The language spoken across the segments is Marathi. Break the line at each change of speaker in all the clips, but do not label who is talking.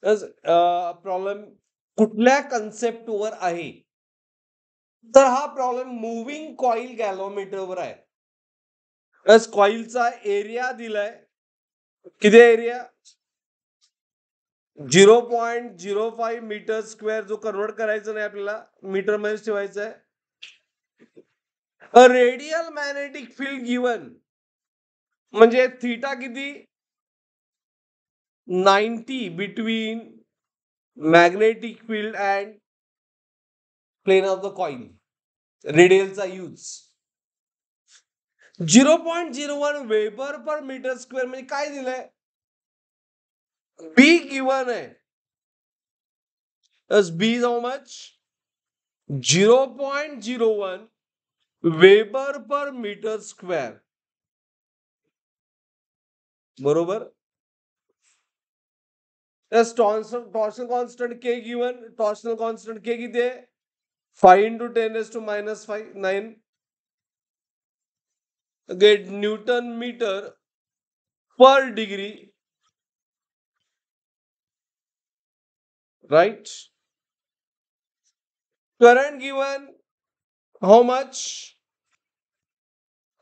प्रॉब्लेम कुठल्या कन्सेप्टवर आहे? तर हा प्रॉब्लेम मुव्हिंग कॉईल गॅलोमीटरवर आहे. कॉईलचा एरिया दिलाय. किती एरिया? 0.05 मीटर स्क्वेअर, जो कन्वर्ट करायचा नाही आपल्याला, मीटर मध्ये ठेवायचा आहे. A radial magnetic field given, म्हणजे थीटा किती? 90 between magnetic field and plane of the coil. रेडियलचा use 0.01 weber per meter square, म्हणजे काय दिलंय? बी गिवन आहे. B is how much? 0.01 weber per meter square. बरोबर. Torsional constant K given. Torsional constant K किती आहे? 5 into 10⁻⁵ 9. Gate newton metre per degree. Right? Current given how much?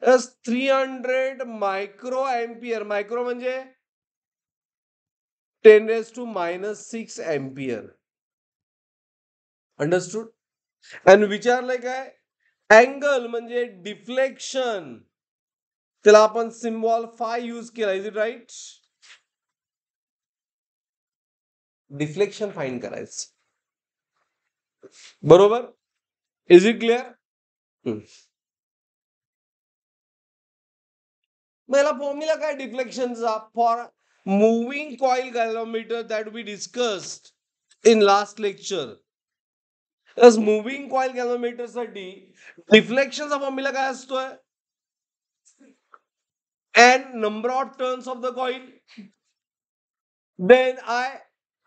As 300 microampere. Micro म्हणजे 10⁻⁻6 ampere. अंडरस्टूड? आणि विचारलंय काय? अँगल म्हणजे डिफ्लेक्शन, त्याला आपण सिम्बॉल फाय यूज केला. Is it right? Deflection find करायचं. बरोबर. Is it clear? मला फॉर्म्युला काय डिफ्लेक्शनचा? For moving coil galvanometer that we discussed in last lecture. Moving coil galvanometer साठी डिफ्लेक्शनचा फॉर्म्युला काय असतोय? N number of turns of the coil, then I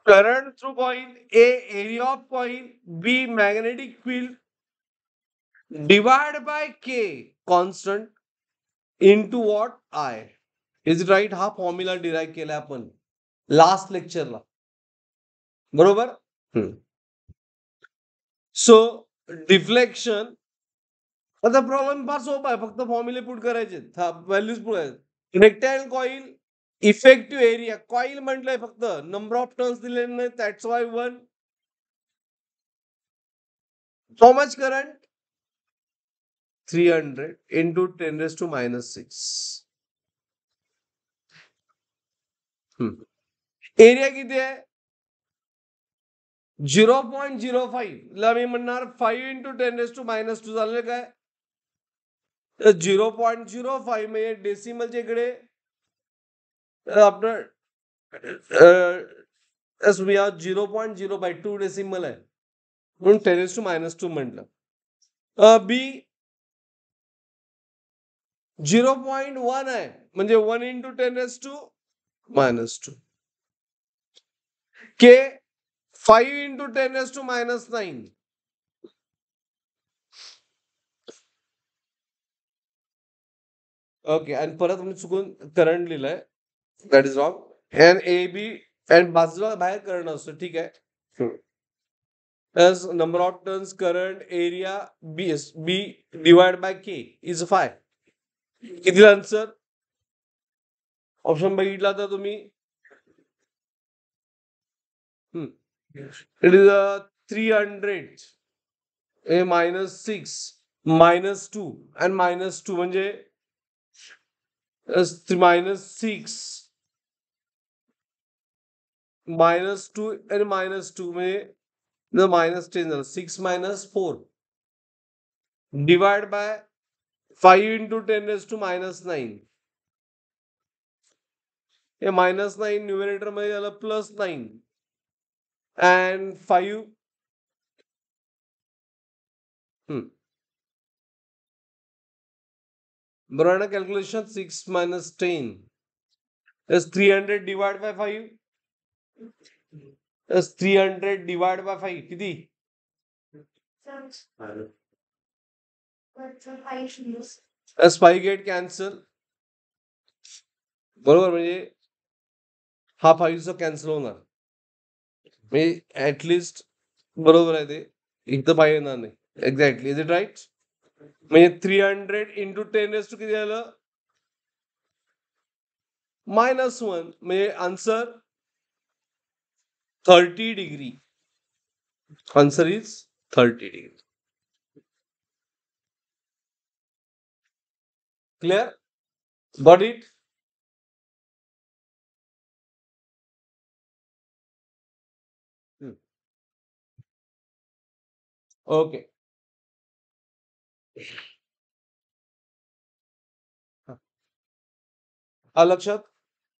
current through coil, A area of coil, B magnetic field, divided by K constant into what? I. Is it right? हा फॉर्म्युला डिराईव्ह केला आपण लास्ट लेक्चरला. बरोबर. सो डिफ्लेक्शन, आता प्रॉब्लेम फार सोपा आहे, फक्त फॉर्म्युले पुट करायचे, व्हॅल्यूज पुट आहेत. Rectangle coil effective area, coil म्हटलंय फक्त, नंबर ऑफ टर्न्स दिलेले नाही, that's why 1. How much current? 300 into 10⁻⁻6. Area किती आहे? 0.05 ला मी म्हणणार 5 into 10⁻⁻2 झालं काय? 0.05 म्हणजे डेसिमलच्या इकडे आपलं 0.02 डेसिमल आहे, म्हणून 10⁻⁻2 म्हटलं. बी 0.1 आहे, म्हणजे 1 into 10⁻⁻2. के 5 into 10⁻⁹. ओके. आणि परत मी चुकून करंट लिहिलंय, that is wrong. N A B end बाजूला बाहेर करंट असतो, ठीक आहे. As number of turns, current, area, B divided by K is 5. किती आन्सर? ऑप्शन बघितला तर तुम्ही, इट इज 300 -6 -2 and -2 म्हणजे -6 -2 and -2 म्हणजे -10 झालं. 6 - 4 डिवाइड बाय 5 into 10⁻⁹. हे -9 न्यूमरेटर मध्ये झालं, +9 and 5. बरोबर ना calculation? 6 - 10 is 300 divided by 5. is 300 divided by 5 किती? 5 गेट कॅन्सल. बरोबर, म्हणजे हा 5 कॅन्सल होणार. म्हणजे ऍटलिस्ट बरोबर आहे ते. इथं बाहेर येणार नाही. एक्झॅक्टली. Is it right? म्हणजे 300 इंटू 10 किती झालं? -1. म्हणजे answer 30 degree. Answer is 30 degree. Clear? Got it? Okay. लक्षात?